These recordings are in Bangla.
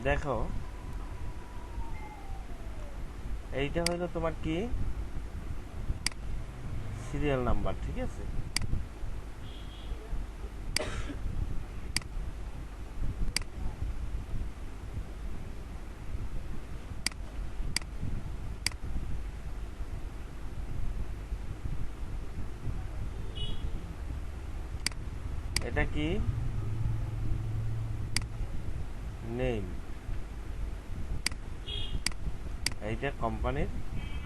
দেখো এইটা হইলো তোমার কি সিরিয়াল নাম্বার, ঠিক আছে। এটা কি নেম, এইটা কোম্পানির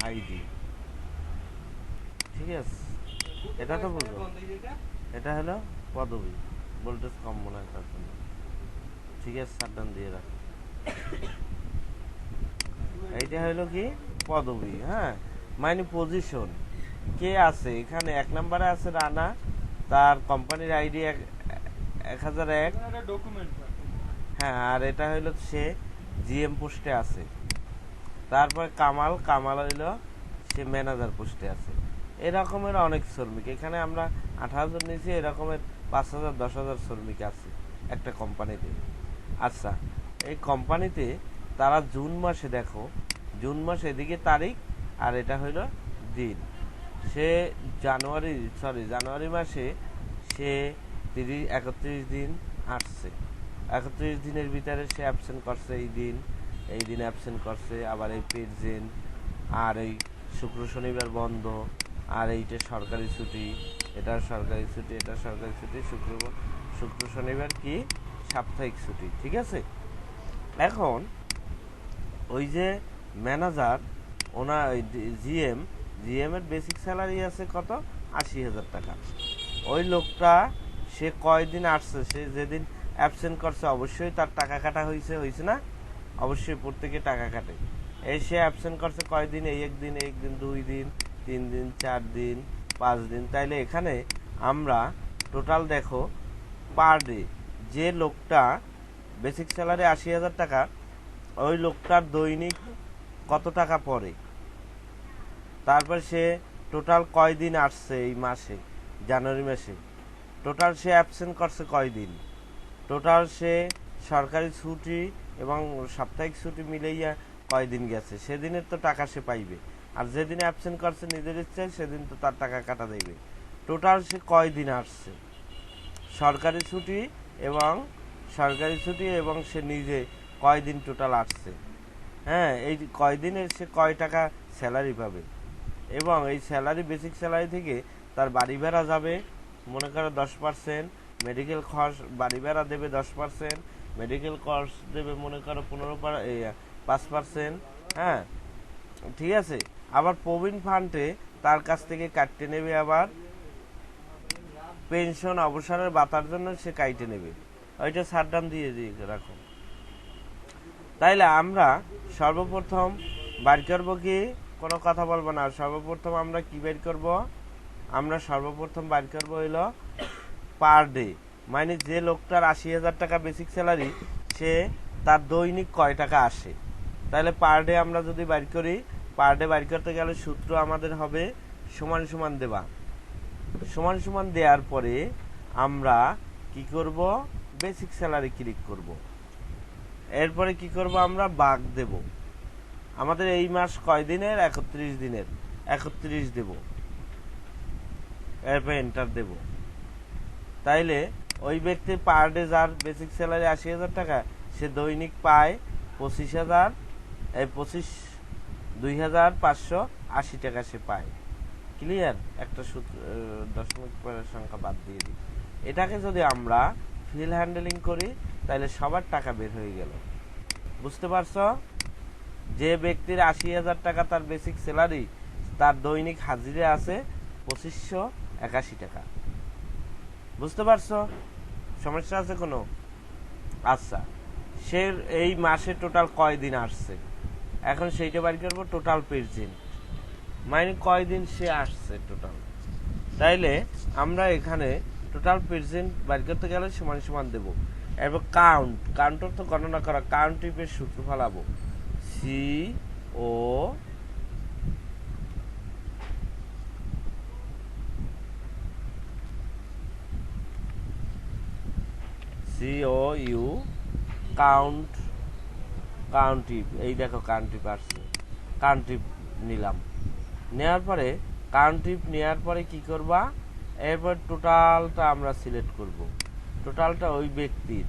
আইডি, ঠিক আছে। এটা তো বুঝো, এটা হলো পদবী, ভোল্টেজ কম মনে হয় তার জন্য, ঠিক আছে, সাবধান দিয়ে রাখো। এইটা হলো কি পদবী, হ্যাঁ, মানে পজিশন, কে আছে এখানে। 1 নম্বরে আছে রানা, তার কোম্পানির আইডি 1001, হ্যাঁ, আর এটা হইলো সে জিএম পোস্টে আছে। তারপর কামাল, কামাল হইলো সে ম্যানেজার পোস্টে আছে। এরকমের অনেক শ্রমিক এখানে আমরা 18,000 নিয়েছি, এরকমের 5,000 10,000 শ্রমিক আছে একটা কোম্পানিতে। আচ্ছা, এই কোম্পানিতে তারা জুন মাসে, দেখো জুন মাস এদিকে তারিখ আর এটা হইল দিন, সে জানুয়ারি মাসে সে 31 দিন আসছে। 31 দিনের ভিতরে সে অ্যাবসেন্ট করছে, এই দিন অ্যাবসেন্ট করছে, আবার এই প্রেজেন্ট, আর এই শুক্র শনিবার বন্ধ, আর এইটা সরকারি ছুটি, এটা সরকারি ছুটি, এটা সরকারি ছুটি, শুক্র শনিবার কি সাপ্তাহিক ছুটি, ঠিক আছে। এখন ওই যে ম্যানেজার, ওনার জিএম এর বেসিক স্যালারি আছে কত, 80,000 টাকা। ওই লোকটা সে কয়দিন আসছে, সে যেদিন অ্যাবসেন্ট করছে অবশ্যই তার টাকা কাটা হয়েছে না, অবশ্যই প্রত্যেকে টাকা কাটে। এই সে অ্যাবসেন্ট করছে কয়দিন, এই একদিন, 2 দিন, 3 দিন, 4 দিন, 5 দিন। তাইলে এখানে আমরা টোটাল দেখো পার ডে, যে লোকটা বেসিক স্যালারি 80,000 টাকা, ওই লোকটার দৈনিক কত টাকা পড়ে, তারপর সে টোটাল কয়দিন আসছে এই মাসে, জানুয়ারি মাসে টোটাল সে অ্যাবসেন্ট করছে কয়দিন, টোটাল সে সরকারি ছুটি এবং সাপ্তাহিক ছুটি মিলাইয়া কয়দিন গেছে, সেদিনের তো টাকা সে পাইবে। আর যেদিন অ্যাবসেন্ট করছে নিজের ইচ্ছায়, সেদিন তো তার টাকা কাটা দেবে। টোটাল সে কয়দিন আসছে, সরকারি ছুটি এবং সে নিজে কয়দিন টোটাল আসছে, হ্যাঁ, এই কয়দিনের সে কয় টাকা স্যালারি পাবে। এবং এই স্যালারি, বেসিক স্যালারি থেকে তার বাড়ি ভাড়া যাবে মনে করো 10%, মেডিকেল খরচ, বাড়ি ভাড়া দেবে 10%, মেডিকেল খরচ দেবে মনে করো 5%, হ্যাঁ, ঠিক আছে। আবার প্রভিডেন্ট ফান্ডে তার কাছ থেকে কাটতে নেবে, আবার পেনশন অবসরের ভাতার জন্য সে কাইটে নেবে, ওইটা সারডান দিয়ে রাখো। তাইলে আমরা সর্বপ্রথম বাইর করবো কি, কোনো কথা বলবো না, সর্বপ্রথম আমরা কি বের করব, আমরা সর্বপ্রথম বাইর করবো হইলো পার ডে, মানে যে লোকটার 80,000 টাকা বেসিক স্যালারি, সে তার দৈনিক কয় টাকা আসে। তাহলে পার ডে আমরা যদি বাইর করি, পার ডে বাইর করতে গেলে সূত্র আমাদের হবে সমান সমান দেওয়া, সমান সমান দেওয়ার পরে আমরা কি করব, বেসিক স্যালারি ক্লিক করব, এরপরে কি করব, আমরা ভাগ দেব, আমাদের এই মাস কয় দিনের, 31 দিনের, 31 দেব, এরপর এন্টার দেব। তাইলে ওই ব্যক্তি পার ডে যার বেসিক স্যালারি 80,000 টাকা, সে দৈনিক পায় 2,580 টাকা সে পায়। ক্লিয়ার, একটা দশমিক পরের সংখ্যা বাদ দিয়ে দিই। এটাকে যদি আমরা ফিল হ্যান্ডেলিং করি, তাহলে সবার টাকা বের হয়ে গেল। বুঝতে পারছো, যে ব্যক্তির 80,000 টাকা তার বেসিক স্যালারি, তার দৈনিক হাজিরা আছে 2,581 টাকা। বুঝতে পারছো, সমস্যা আছে কোনো? আচ্ছা, সে এই মাসে টোটাল কয়দিন আসছে, এখন সেইটা বাড়ি করবো টোটাল প্রেজেন্ট, মানে কয়দিন সে আসছে টোটাল। তাইলে আমরা এখানে টোটাল প্রেজেন্ট বাড়ি করতে গেলে সমান সমান দেবো, এরপর কাউন্টর তো গণনা করা, কাউন্ট টিপের সূত্র ফেলাবো, COU কাউন্ট কাউন্টিভ, এই দেখো কাউন্টিভ আসছে, কাউন্টিভ নিলাম। নেওয়ার পরে কাউন্টিভ নেওয়ার পরে কি করবা, এরপর টোটালটা আমরা সিলেক্ট করব। টোটালটা ওই ব্যক্তির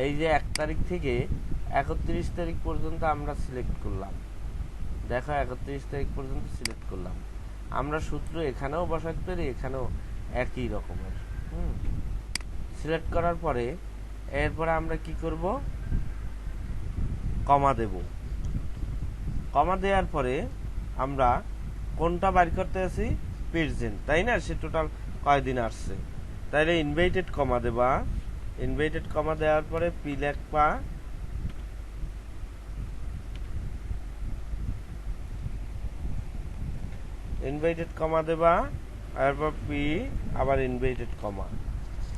এই যে 1 তারিখ থেকে 31 তারিখ পর্যন্ত আমরা সিলেক্ট করলাম। দেখো 31 তারিখ পর্যন্ত সিলেক্ট করলাম। আমরা সূত্র এখানেও বসাতে পারি, এখানেও একই রকমের। সিলেক্ট করার পরে এরপরে আমরা কি করব, কমা দেব। কমা দেওয়ার পরে আমরা কোনটা বাড়ি করতে আছি, প্রেজেন্ট, তাই না? সে টোটাল কয়দিন আসছে, তাইলে ইনভাইটেড কমা দেবা। ইনভাইটেড কমা দেওয়ার পরে পি লেখবা, ইনভাইটেড কমা দেবা, এরপর পি আবার ইনভাইটেড কমা,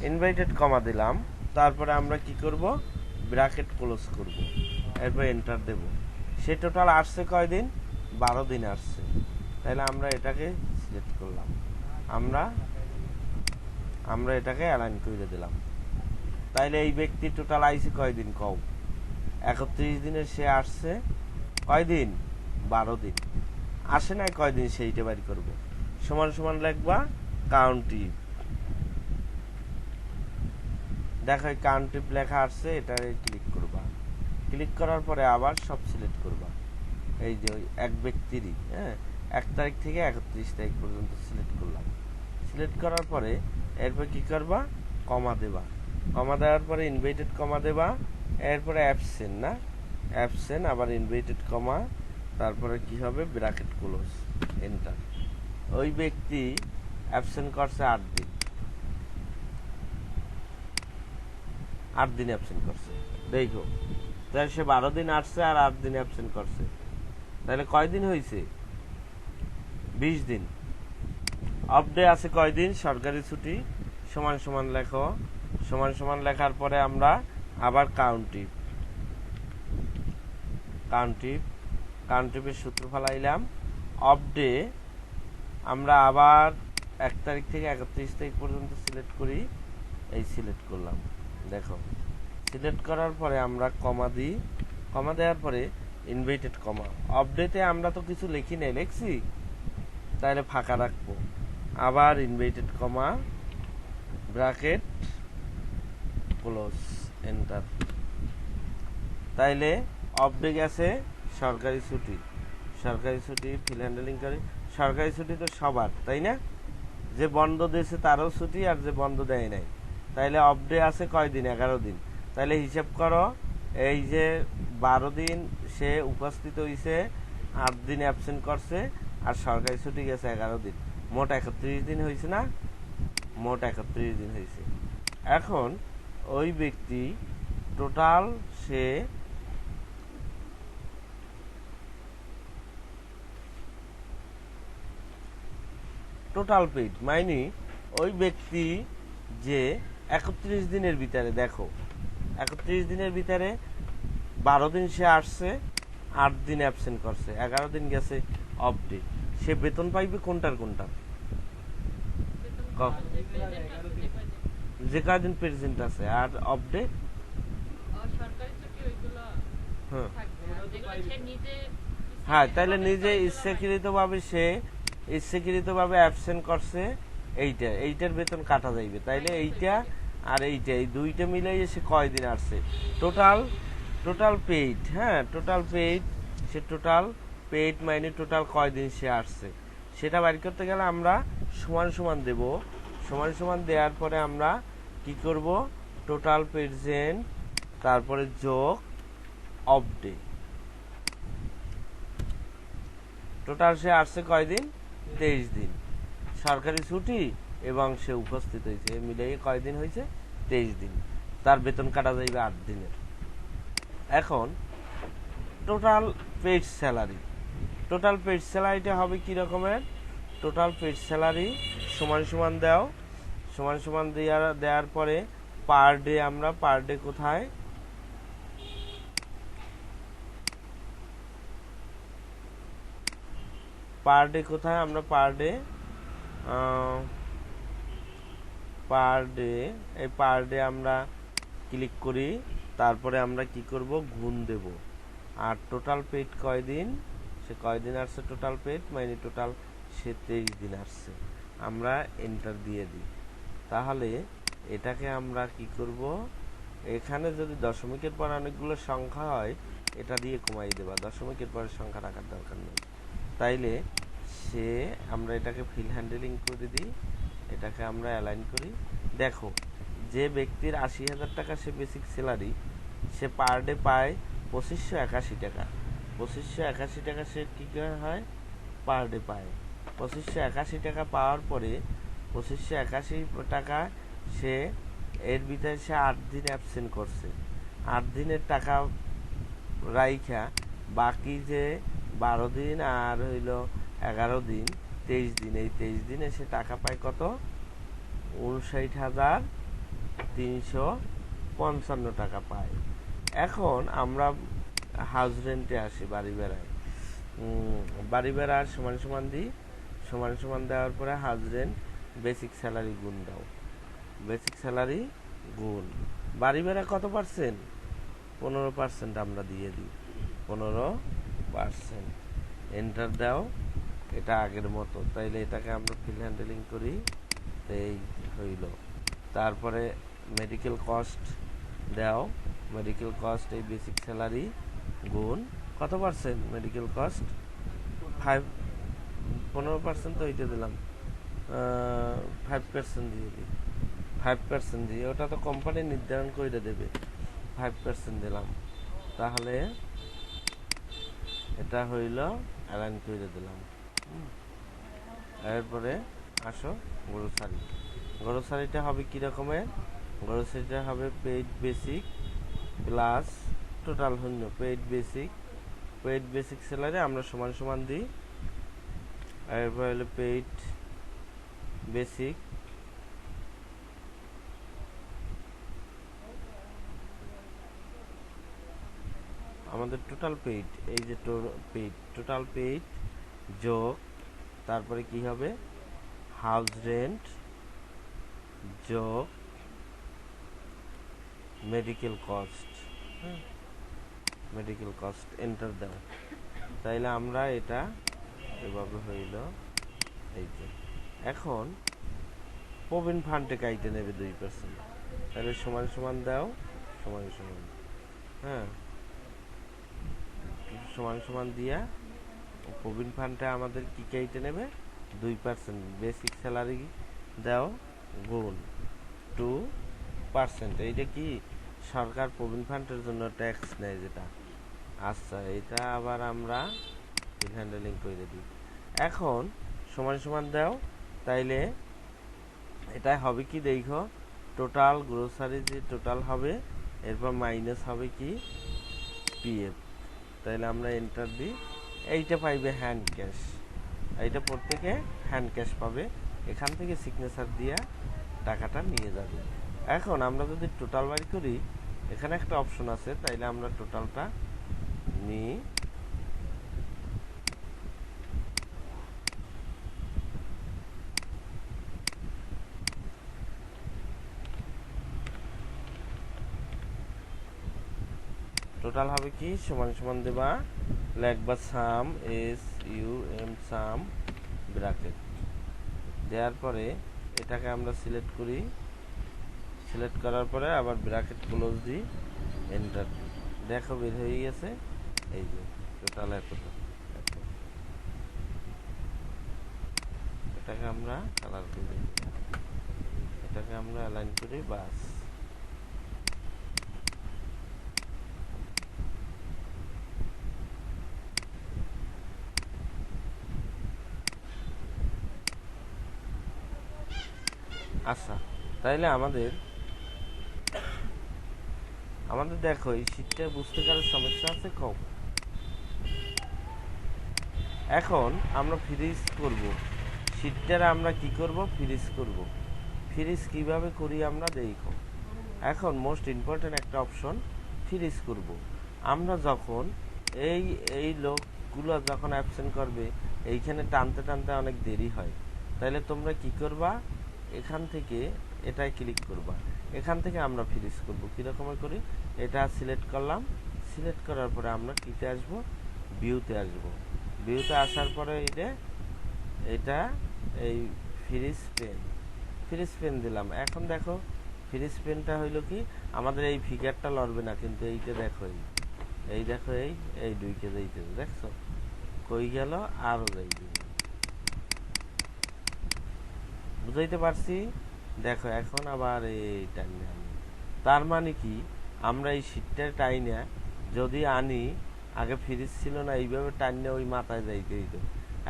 ইনভাইটেড কমা দিলাম। তারপরে আমরা কি করব, ব্র্যাকেট ক্লোজ করব, এরপর এন্টার দেব। সে টোটাল আসছে কয়দিন, 12 দিন আসছে। তাহলে আমরা এটাকে সিলেক্ট করলাম, আমরা এটাকে অ্যালাইন করে দিলাম। তাইলে এই ব্যক্তি টোটাল আইছে কয়দিন, কও 31 দিনের সে আসছে কয়দিন, 12 দিন। আসে নাই কয়দিন, সেইটা বাড়ি করব। সমান সমান লিখবা কাউন্টিভ। দেখো কাউন্টিভ লেখা আসছে, এটারে ক্লিক করবা। ক্লিক করার পরে আবার সব সিলেক্ট করবা। এই যে ওই এক ব্যক্তিরই, 1 তারিখ থেকে 31 তারিখ পর্যন্ত সিলেক্ট করলাম। সিলেক্ট করার পরে এরপর কি করবা, কমা দেবা। কমা দেওয়ার পরে ইনভাইটেড কমা দেবা, এরপরে অ্যাবসেন্ট, না অ্যাবসেন্ট, আবার ইনভাইটেড কমা, তারপরে কি হবে, ব্র্যাকেট ক্লোজ, এন্টার। ওই ব্যক্তি অ্যাবসেন্ট করছে 8 দিন, 8 দিন অ্যাবসেন্ট করছে। দেখো তাহলে সে 12 দিন আসছে আর 8 দিন অ্যাবসেন্ট করছে, তাহলে কয়দিন হয়েছে, 20 দিন। অফ ডে আছে কয়দিন, সরকারি ছুটি, সমান সমান লেখো। সমান সমান লেখার পরে আমরা আবার কাউন্টিভ, কাউন্টিভের সূত্র ফেলাইলাম। অফ ডে আমরা আবার 1 তারিখ থেকে 31 তারিখ পর্যন্ত সিলেক্ট করি, এই সিলেক্ট করলাম। দেখো সিলেক্ট করার পরে আমরা কমা দিই, কমা দেওয়ার পরে ইনভাইটেড কমা। অফ ডেতে আমরা তো কিছু লিখি নাই, লিখছি, তাহলে ফাঁকা রাখবো। আবার inverted comma, bracket close, enter. তাইলে অফ ডে গেছে সরকারি ছুটি, সরকারি ছুটি ফিল হ্যান্ডেলিং করে। সরকারি ছুটি তো সবার, তাই না? যে বন্ধ দিয়েছে তারও ছুটি, আর যে বন্ধ দেয় নাই। তাইলে অফ ডে আছে কয়দিন, 11 দিন। তাইলে হিসাব করো, এই যে 12 দিন সে উপস্থিত হয়েছে, 8 দিন অ্যাবসেন্ট করছে, আর সরকারি ছুটি গেছে 11 দিন, মোট 31 দিন হয়েছে না, মোট 31 দিন হয়েছে। এখন ওই ব্যক্তি টোটাল সে টোটাল পেইড, মানে ওই ব্যক্তি যে 31 দিনের ভিতরে, দেখো 31 দিনের ভিতরে 12 দিন সে আসছে, 8 দিন অ্যাবসেন্ট করছে, 11 দিন গেছে অফ ডে, সে বেতন পাইবে কোনটার, যে কয়দিন প্রেজেন্ট আছে, আর অফ ডে হ্যাঁ। তাইলে নিজে ইচ্ছাকৃতভাবে অ্যাবসেন্ট করছে, এইটার বেতন কাটা যাইবে। তাইলে এইটা আর এইটা, এই দুইটা মিলাই সে কয়দিন আসছে, টোটাল পেইড, টোটাল পেইড, সে টোটাল পেইড মানে টোটাল কয়দিন সে আসছে, সেটা বাইর করতে গেলে আমরা সমান সমান দেব। সমান সমান দেওয়ার পরে আমরা কি করব, টোটাল প্রেজেন্ট, তারপরে যোগ অফ ডে। টোটাল সে আসছে কয়দিন, 23 দিন, সরকারি ছুটি এবং সে উপস্থিত হয়েছে, মিলিয়ে কয়দিন হয়েছে, 23 দিন। তার বেতন কাটা যাইবে 8 দিনের। এখন total paid salary, total paid স্যালারিটা হবে কি রকমের, টোটাল পেইড স্যালারি সমান সমান দাও, সমান সমান দেওয়ার পরে পার ডে, আমরা পার ডে কোথায়, পার ডে কোথায়, আমরা পার ডে এই পার ডে আমরা ক্লিক করি। তারপরে আমরা কি করব, গুণ দেব, আর টোটাল পেড কয়দিন, সে কয়দিন আসছে টোটাল পেড মানে টোটাল সে 23 দিন আসছে। আমরা এন্টার দিয়ে দিই। তাহলে এটাকে আমরা কি করব, এখানে যদি দশমিকের পর অনেকগুলো সংখ্যা হয় এটা দিয়ে কমাই দেবা, দশমিকের পরে সংখ্যা রাখার দরকার নেই। তাইলে সে আমরা এটাকে ফিল হ্যান্ডেলিং করে দিই, এটাকে আমরা অ্যালাইন করি। দেখো যে ব্যক্তির 80,000 টাকা সে বেসিক স্যালারি, সে পার ডে পায় 2581 টাকা। 2581 টাকা সে কী হয়, পার ডে পায়। 2581 টাকা পাওয়ার পরে 2581 টাকা সে এর ভিতরে সে 8 দিন অ্যাবসেন্ট করছে। 8 দিনের টাকা রাইখা বাকি যে 12 দিন আর হইল 11 দিন, 23 দিন, এই 23 দিনে সে টাকা পায় কত, 59,355 টাকা পায়। এখন আমরা হাউস রেন্টে আসি, বাড়ি বেড়ায়। বাড়ি বেড়ার সমান সমান দিই, সমান সমান দেওয়ার পরে হাউস রেন্ট বেসিক স্যালারি গুণ দাও, বেসিক স্যালারি গুণ বাড়ি বেড়া কত পার্সেন্ট, 15% আমরা দিয়ে দিই, 15%। এন্টার দাও, এটা আগের মতো। তাইলে এটাকে আমরা ফিল হ্যান্ডেলিং করি, এই হইল। তারপরে মেডিকেল কস্ট দাও, মেডিকেল কস্ট এই বেসিক স্যালারি গুণ কত পার্সেন্ট, মেডিকেল কস্ট 15% তো এইটা দিলাম, 5% দিয়ে দিই, 5% দিয়ে, ওটা তো কোম্পানি নির্ধারণ করে দেবে, 5% দিলাম। তাহলে এটা হইল অ্যালাইন করে দিলাম। এরপরে আসো গ্রোসারি। গ্রোসারিটা হবে কী রকমের, গ্রোসারিটা হবে পেইড বেসিক প্লাস টোটাল শূন্য, পেইড বেসিক স্যালারি আমরা সমান সমান দিই। এরপর হলো পেইড বেসিক আমাদের টোটাল পেইড, এই যে পেইড, টোটাল পেইড যোগ তারপরে কি হবে হাউস রেন্ট যোগ medical cost, medical cost enter দাও। তাইলে আমরা এটা এভাবে হইল এই যে। এখন প্রভিডেন্ট ফান্ডে কাইটে নেবে 2%, তাহলে সমান সমান দাও, সমান সমান, হ্যাঁ সমান সমান দিয়া প্রভিডেন্ট ফান্ডে আমাদের কি কাইটে নেবে 2%, বেসিক স্যালারি দাও গুণ 2%। এইটা কি সরকার প্রভিডেন্ট ফান্ডের জন্য ট্যাক্স নেয় যেটা। আচ্ছা এটা আবার আমরা হ্যান্ডেলিং করে দিই। এখন সমান সমান দাও, তাইলে এটা হবে কি দেখো, টোটাল গ্রোসারি যে টোটাল হবে, এরপর মাইনাস হবে কি পিএফ। তাইলে আমরা এন্টার দিই, এইটা পাইবে হ্যান্ড ক্যাশ, এইটা প্রত্যেকে হ্যান্ড ক্যাশ পাবে, এখান থেকে সিগনেচার দিয়া টাকাটা নিয়ে যাবে। এখন আমরা যদি টোটাল বাই করি, এখানে একটা অপশন আছে, তাইলে আমরা টোটালটা নিই। টোটাল হবে কি সমান সমান দেবা, লিখবা সাম, SUM সাম ব্র্যাকেট দেওয়ার পরে এটাকে আমরা সিলেক্ট করি, সিলেক্ট করার পরে আবার ব্র্যাকেট ক্লোজ দিই, এন্টার দিই। দেখো বের হয়ে গেছে, এই যে টোটাল এতটা। এটাকে আমরা কালার করি, এটাকে আমরা অ্যালাইন করি, বাস। আচ্ছা তাইলে আমাদের দেখো এই শীতটা বুঝতে কারো সমস্যা আছে কম। এখন আমরা ফ্রিজ করব, শীতটার আমরা কি করব, ফ্রিজ করব। ফ্রিজ কিভাবে করি আমরা দেখো। এখন মোস্ট ইম্পর্টেন্ট একটা অপশন, ফ্রিজ করব। আমরা যখন এই লোকগুলো যখন অ্যাবসেন্ট করবে, এইখানে টানতে টানতে অনেক দেরি হয়, তাহলে তোমরা কি করবা, এখান থেকে এটাই ক্লিক করবা, এখান থেকে আমরা ফ্রিজ করব। কীরকমের করি, এটা সিলেক্ট করলাম, সিলেক্ট করার পরে আমরা কিতে আসব, ভিউতে আসব। ভিউতে আসার পরে এটা এই ফ্রিজ পেন দিলাম। এখন দেখো ফ্রিজ পেনটা হইল কি, আমাদের এই ফিগারটা লড়বে না, কিন্তু এইটা দেখো, এই দেখো এই দুইকে যাইতেছে, দেখছো কই গেল, আরো যাইবে। বুঝাইতে পারছি? দেখো এখন আবার এই টাইনে আনি। তার মানে কি, আমরা এই শীটটা টাইনে যদি আনি, আগে ফ্রিজ ছিল না, এইভাবে টাইনে ওই মাথায় যাইতে হইতো।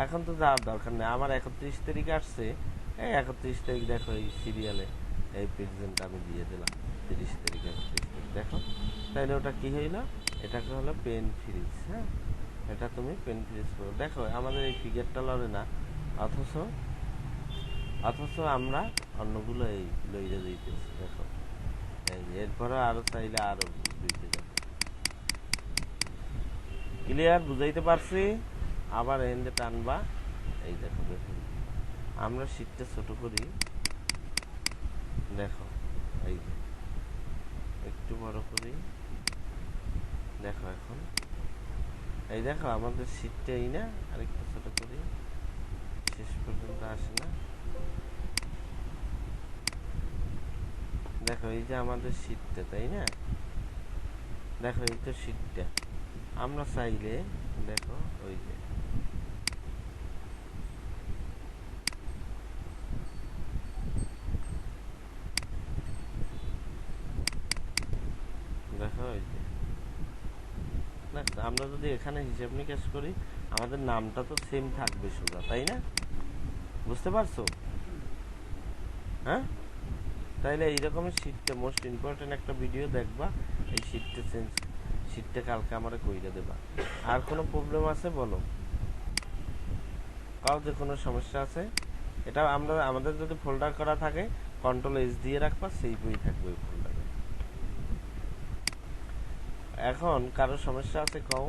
এখন তো যাওয়ার দরকার নেই। আমার 31 তারিখ আসছে, এই 31 তারিখ দেখো এই সিরিয়ালে এই প্রেজেন্টটা আমি দিয়ে দিলাম 30 তারিখ 31 তারিখ, দেখো তাইলে ওটা কি হইল, এটাকে হলো পেন ফ্রিজ। হ্যাঁ, এটা তুমি পেন ফ্রিজ করো। দেখো আমাদের এই ফিগারটা লড়ে না, অথচ আমরা অন্যগুলো এই লইরে দিতেছি। দেখো এই এরপরে আরো চাইলে আরো দিতে যাবে। ক্লিয়ার? বুঝাইতে পারছি? আবার এন্ডে টানবা, এই দেখো দেখুন আমরা শীটটা ছোট করি, দেখো এই যে একটু বড় করি, দেখো এখন এই দেখো আমাদের শীটটা এই না, আরেকটু ছোট করি, শেষ পর্যন্ত আসে না। দেখো এই যে আমাদের শীটটা, তাই না? দেখো এই তো শীটটা, আমরা চাইলে দেখো ওই যে দেখো ওই যে দেখো, আমরা যদি এখানে হিসাব নিকাশ করি, আমাদের নামটা তো সেম থাকবে সোজা, তাই না? বুঝতে পারছো? হ্যাঁ, তাইলে এইরকমের শীটটা মোস্ট ইম্পর্টেন্ট একটা ভিডিও দেখবা, এই শীটটা কালকে আমার কইরা দেবা। আর কোনো প্রবলেম আছে বলো, কাউ যে কোনো সমস্যা আছে, এটা আমাদের যদি ফোল্ডার করা থাকে, কন্ট্রোল-এস দিয়ে রাখবা, সেই বই থাকবে ওই ফোল্ডারে। এখন কারো সমস্যা আছে কও।